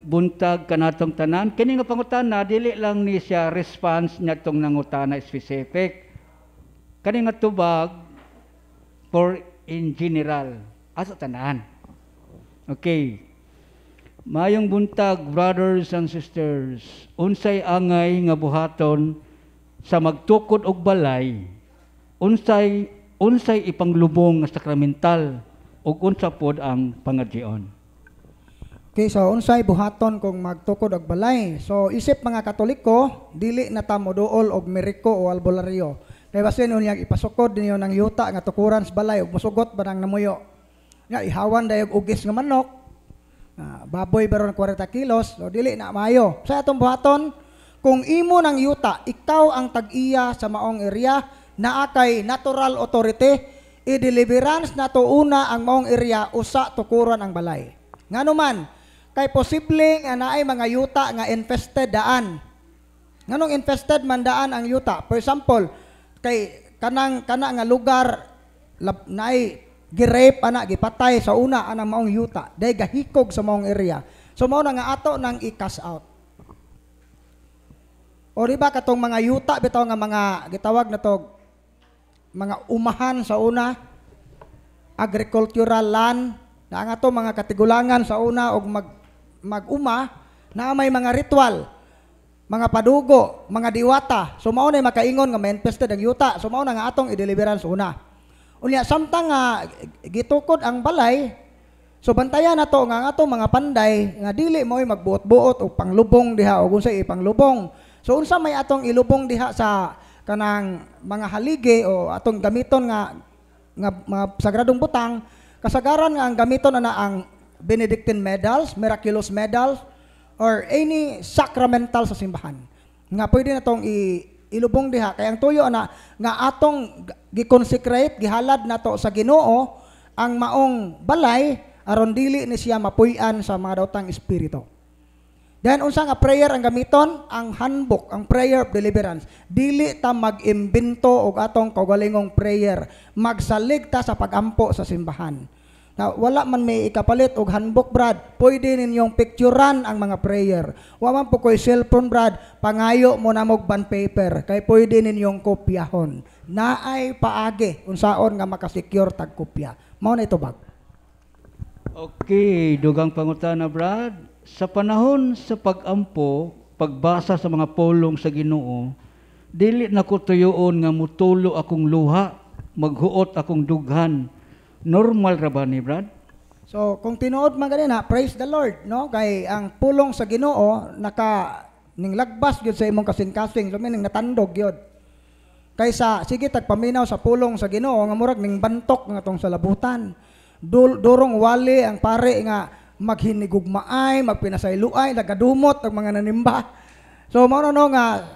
buntag kanatong tanan. Kini nga pangutana dili lang ni siya response niya tong nangutana specific. Kani nga tubag for in general asa tanan. Okay. Mayong buntag, brothers and sisters, unsay angay nga buhaton sa magtukod og balay, unsay ipanglubong nga sakramental ug unsa pod ang pangadyon. Okay, so unsay buhaton kung magtukod og balay. So isip mga Katoliko, dili na ta moduol og miriko o albularyo. Kay basin unyang ipasukod ninyo ng yuta nga tukuran sa balay ug mosugot ba nang namuyo. Nga ihawan dayog ugis nga manok. Baboy baron 40 kilos, so dili na maayo. Sa atong buhaton, kung imo ng yuta, ikaw ang tag-iya sa maong area, naa kay natural authority, i-deliverance na to una ang maong area, usa tukuran ang balay. Nganuman, kay posible nga naay mga yuta nga infested daan. Nganong infested man daan ang yuta? For example, kay kana nga lugar naay gi-rape ana gipatay sa una anang maong yuta day gahikog sa maong area, so mao na nga ato nang i-cast out. O diba katong mga yuta bitaw nga mga gitawag na to mga umahan sa una, agricultural land na nga to mga katigulangan sa una og mag-uma na may mga ritual, mga padugo, mga diwata, so mao na makaingon nga ma-infested ang yuta, so mao na nga atong i-deliverance una. Unya samtang nga gitukod ang balay, so bantayan nato nga ato mga panday nga dili mo'y magbuot-buot og panglubong diha og unsay ipanglubong. So unsa may atong ilubong diha sa kanang mga haligi o atong gamiton nga mga sagradong butang, kasagaran nga ang gamiton ana ang Benedictine medals, miraculous medals, or any sacramental sa simbahan. Nga pwede natong ilubong diha kay ang tuyo na nga atong gi-consecrate gihalad nato sa Ginoo ang maong balay aron dili ni siya mapuy-an sa mga daotang espiritu. Then unsa nga prayer ang gamiton? Ang handbook, ang prayer of deliverance. Dili ta mag-imbento og atong kaugalingong prayer, magsalig ta sa pagampo sa simbahan. Na wala man may ikapalit og handbook, Brad, pwede ninyong picturean ang mga prayer. Wa man po ko'y cellphone, Brad, pangayo mo na mog bond paper, kay pwede ninyong kopyahon. Naay paagi, unsaon nga makasecure tag kopya. Mao na ito bag. Okay, dugang pangutana, Brad. Sa panahon sa pagampo, pagbasa sa mga pulong sa Ginoo, dili na ko tuyoon nga mutulo akong luha, maghuot akong dughan. Normal ra ba ni Brad? So, kung tinuod man ganina, praise the Lord, no? Kay ang pulong sa Ginoo naka ning lagbas gyud sa imong kasing-kasing, so meaning natandog gyud. Kaysa sige tagpaminaw sa pulong sa Ginoo nga murag ning bantok nga tong salabutan. Durong wali ang pare nga maghinigugmaay, magpinasayloay, nagadumot ang mga nanimba. So mao no nga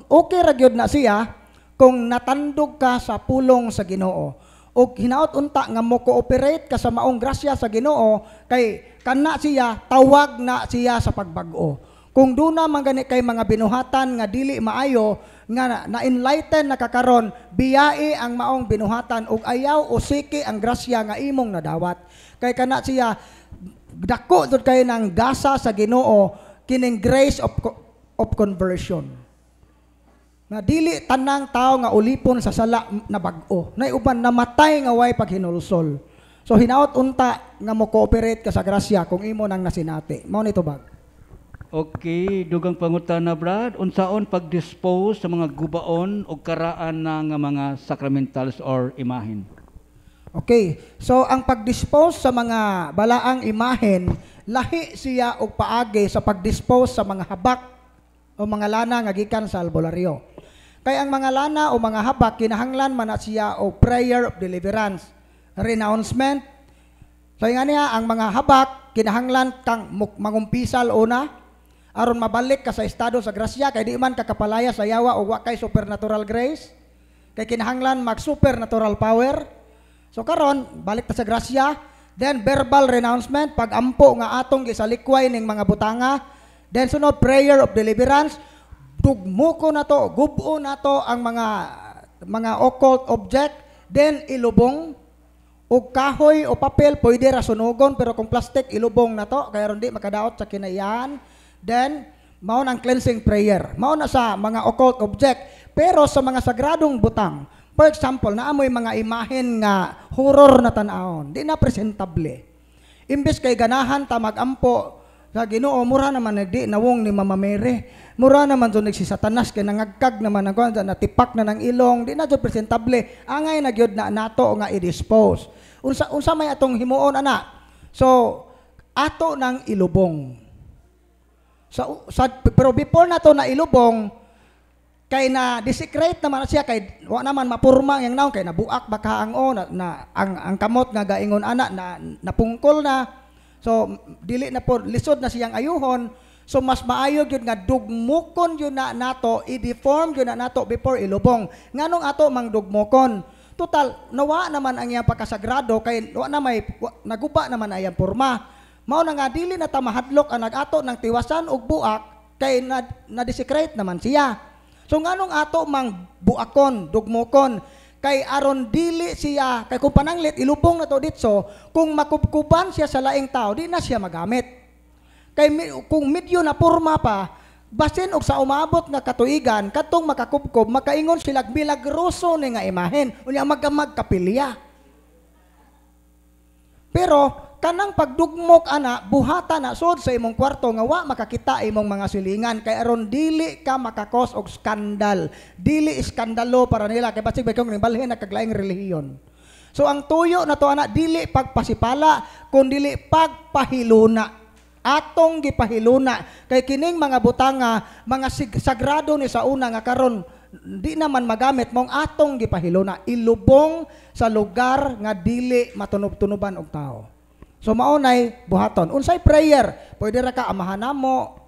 okay ra gyud na siya kung natandog ka sa pulong sa Ginoo. O hinaot unta nga mo cooperate ka sa maong grasya sa Ginoo kay kana siya tawag na siya sa pagbag-o. Kung duna man gani kay mga binuhatan nga dili maayo nga na-enlighten na kakaron, biyai ang maong binuhatan ug ayaw o siki ang grasya nga imong nadawat. Kay kana siya dako jud kay nang gasa sa Ginoo kining grace of conversion. Na dili tanang tao nga ulipon sa sala na bag-o. Nay uban namatay nga way paghinulsol. So hinaot unta nga mo cooperate ka sa grasya kung imo nang nasinati. Mao nito bag. Okay, dugang pangutana, Brad. Unsaon pag-dispose sa mga gubaon o karaan na nga mga sacramentals or imahen? Okay, so ang pag-dispose sa mga balaang imahen, lahi siya og paagi sa pag-dispose sa mga habak o mga lana nga gikan sa albularyo. Kay ang mga lana o mga habak kinahanglan man na siya o prayer of deliverance, renouncement. So nga niya ang mga habak kinahanglan kang mangumpisal una aron mabalik ka sa estado sa grasya kay di man ka kapalaya sa yawa o wa kay supernatural grace. Kay kinahanglan mag supernatural power. So karon balik ta sa grasya, then verbal renouncement pag-ampo nga atong gisalikway ning mga butanga. Then sunod prayer of deliverance, tugmuko na to, gubo na to ang mga occult object, then ilubong ug kahoy o papel pwede ra sunugon, pero kung plastic ilubong na to kaya ron di makadaot sa kinaiyahan. Then mao nang cleansing prayer, mao na sa mga occult object. Pero sa mga sagradong butang, for example, naamoy mga imahen nga horror na tan-awon, di na presentable. Imbes kay ganahan ta magampo sa Ginoo, mura naman nagdi nawong ni Mama Mary, mura naman dun si Satanas kay nangagkag naman ang natipak na ng ilong, di na dyan presentable. Angay na gyud na nato nga i-dispose. Unsa may atong himuon ana. So ato nang ilubong. Pero before nato na ilubong, kay na desecrate naman siya, kay wa naman mapurma yang naon, kay nabuak baka ang ang kamot nga gaingon ana na napungkol na. So dili na po lisod na siyang ayuhon. So mas maayo gyud nga dugmokon yun na nato, i-deform yun na nato before ilubong. Nganong ato mang dugmokon? Total nawa naman ang iyang pagkasagrado, kay wa na may naguba naman ayang porma. Mao na nga dili na ta mahadlok ang nag-ato ng tiwasan ug buak, kay na desecrate naman siya. So nganong ato mang buakon, dugmokon, kay aron dili siya, kay kung pananglit ilubong na to ditso, kung makubkuban siya sa laing tao, di na siya magamit. Kay kung medyo na porma pa, basin og sa umabot nga katuigan, katong makakubkob, makaingon sila milagroso ni nga imahen, unya magamag kapilya. Pero kanang pagdugmok ana, buhata na sud sa imong kwarto nga wa makakita imong mga silingan, kay aron dili ka makakos og skandal, dili iskandalo para nila, kay basig ba kung balhin na kaglaing relihiyon. So ang tuyo na to ana, dili pagpasipala kun dili pagpahiluna. Atong gipahiluna, kay kining mga butanga, mga sagrado ni sa una nga karon di naman magamit, mong atong gipahiluna, ilubong sa lugar nga dili matunob-tunuban og tao. So maunay buhaton. Unsay prayer, pwede ra ka amahan namo,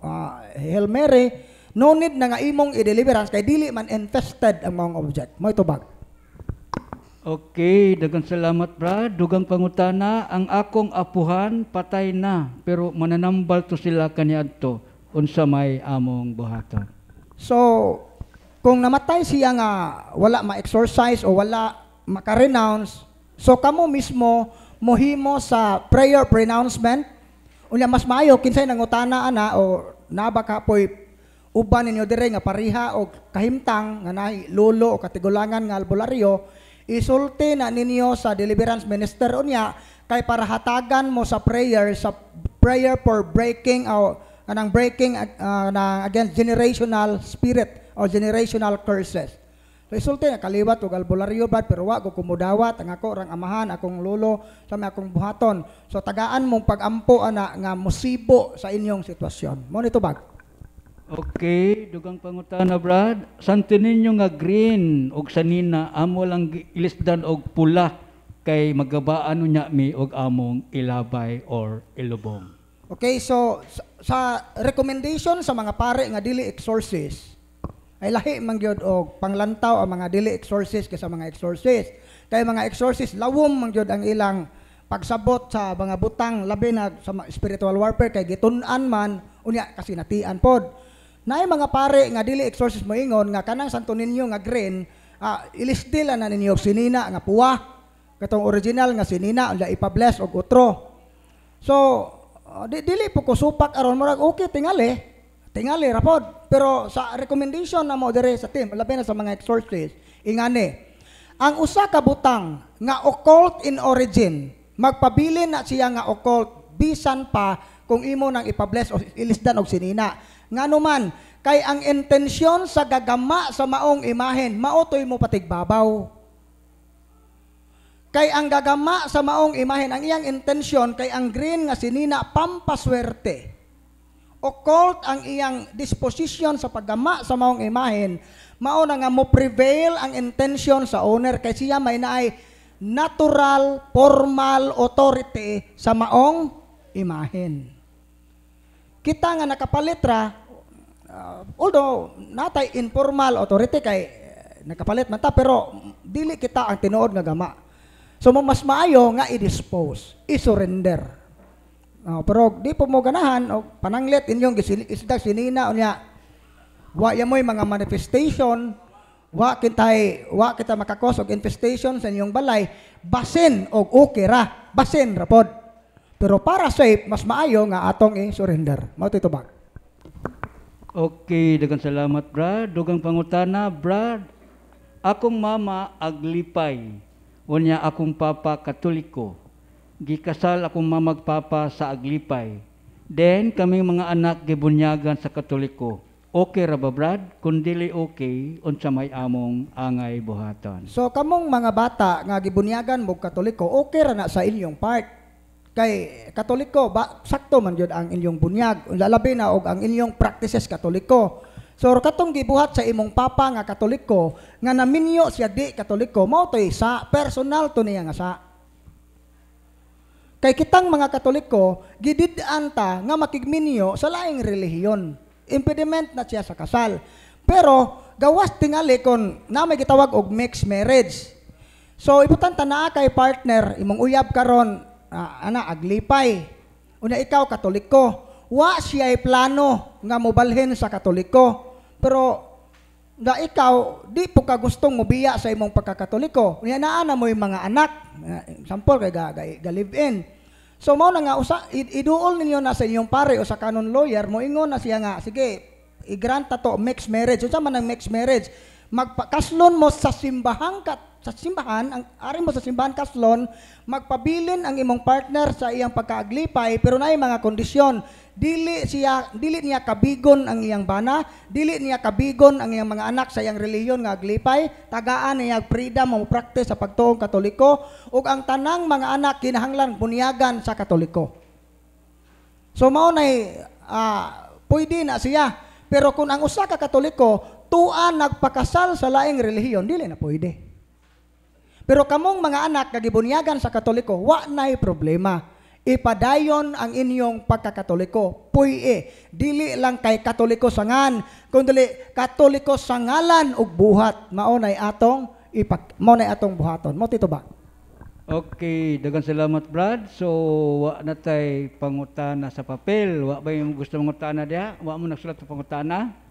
Hail Mary, no need na nga imong i-deliverance kay dili man infested ang mga object. Mo itubag. Okay, daghang salamat Brad. Dugang pangutana, ang akong apuhan patay na, pero mananambal to sila kaniadto. Unsa may among buhaton? So kung namatay siya nga wala ma-exorcise o wala maka-renounce, so kamo mismo mohimo sa prayer pronouncement. Unya mas maayo kinsay nangutana ana o nabaka poy uban ninyo dire nga pariha o kahimtang nga nahi lolo o katigulangan nga albularyo, isulti na ninyo sa deliverance minister unya, kay para hatagan mo sa prayer for breaking o anang breaking na against generational spirit o generational curses. So isulti na kaliwat o albularyo bad, pero wa ko kumudawat ang ako rang amahan akong lolo sa may akong buhaton. So tagaan mong pagampo ana nga musibo sa inyong sitwasyon. Mo nito bag. Okay, dugang pangutana Brad. Santo ninyo nga green og sanina amo lang ilisdan og pula, kay magabaan nya mi og among ilabay or ilubong. Okay, so sa recommendation sa mga pare nga dili exorcist, ay lahi man gyud og panglantaw ang mga dili exorcist kaysa mga exorcist. Kay mga exorcist lawom man gyud ang ilang pagsabot sa mga butang, labi na sa spiritual warfare, kay gitun-an man unya kasi natian pod. Naay mga pare nga dili exorcist moingon nga kanang Santo Niño nga green, ilisdil na ninyo og sinina nga puwa, katong original nga sinina unya ipa-bless og utro. So dili po ko supak aron murag okay tingali rapod. Pero sa recommendation na mo dire sa team, labi na sa mga exorcist, ingani, ang usa ka butang nga occult in origin, magpabilin na siya nga occult bisan pa kung imo nang ipa-bless o ilisdan og sinina. Ngano man, kay ang intensyon sa gagama sa maong imahen, maotoy mo patigbabaw. Kay ang gagama sa maong imahen, ang iyang intensyon, kay ang green nga sinina, pampaswerte. Occult ang iyang disposition sa paggama sa maong imahen, mao na nga mo prevail ang intention sa owner, kay siya may naay natural, formal authority sa maong imahen. Kita nga nakapalitra, although natay informal authority kay nakapalit man ta, pero dili kita ang tinuod nga gama. So mas maayo nga i-dispose, i-surrender. Pero di po mo ganahan o pananglit inyong isdag sinina unya wa ya mo'y mga manifestation, wa kita makakos og infestation sa inyong balay, basin og okay ra, basin ra pod. Pero para safe, mas maayo nga atong i-surrender. Mao to tubag. Okay, daghang salamat, Brad. Dugang pangutana, Brad. Akong mama aglipay. Unya akong papa katoliko. Gikasal akong mamag papa sa aglipay. Then kami mga anak gibunyagan sa katoliko. Okay ra ba, Brad? Kung dili okay, unsa may among angay buhaton. So kamong mga bata nga gibunyagan mo katoliko, okay ra na sa inyong part. Kay katoliko, sakto man yun ang inyong bunyag. Lalabi na og ang inyong practices katoliko. So katong gibuhat sa imong papa nga katoliko, nga naminyo siya di katoliko, mao toy sa personal to niya nga sa. Kay kitang mga katoliko, gidid-an ta nga makigminyo sa laing relihiyon. Impediment na siya sa kasal. Pero gawas tingali kon na may gitawag og mixed marriage. So ibutan ta naa kay partner imong uyab karon aglipay. Una ikaw katoliko. Wa siya'y plano nga mobalhin sa katoliko. Pero nga ikaw di po ka gustong mobiya sa imong pagkakatoliko. Unya naa na mo yung mga anak. Example kay ga-live-in. So mao na nga iduol ninyo na sa inyong pare o sa canon lawyer mo ingon na siya nga sige i-grant to mixed marriage. Unsa man ang mixed marriage? Magpakaslon mo sa simbahan ang ari mo sa simbahan kaslon, magpabilin ang imong partner sa iyang pagkaaglipay pero naay mga kondisyon. Dili niya kabigon ang iyang bana, dili niya kabigon ang iyang mga anak sa iyang relihiyon nga aglipay, tagaan niya freedom mo practice sa pagtuong katoliko ug ang tanang mga anak kinahanglan bunyagan sa katoliko. So mao nay pwede na siya. Pero kung ang usa ka katoliko tuan nagpakasal sa laing relihiyon, dili na pwede. Pero kamong mga anak kagibunyagan sa katoliko, wa nay problema. Ipadayon ang inyong pagkakatoliko. Dili lang kay katoliko sangan, kundi katoliko sangalan ug buhat. Mao nay atong buhaton. Mo tito ba? Okay, daghang salamat, Brad. So, wa na tay pangutana sa papel. Wa ba yung gusto mangutana diha? Wa mo nagsulat sa pangutana?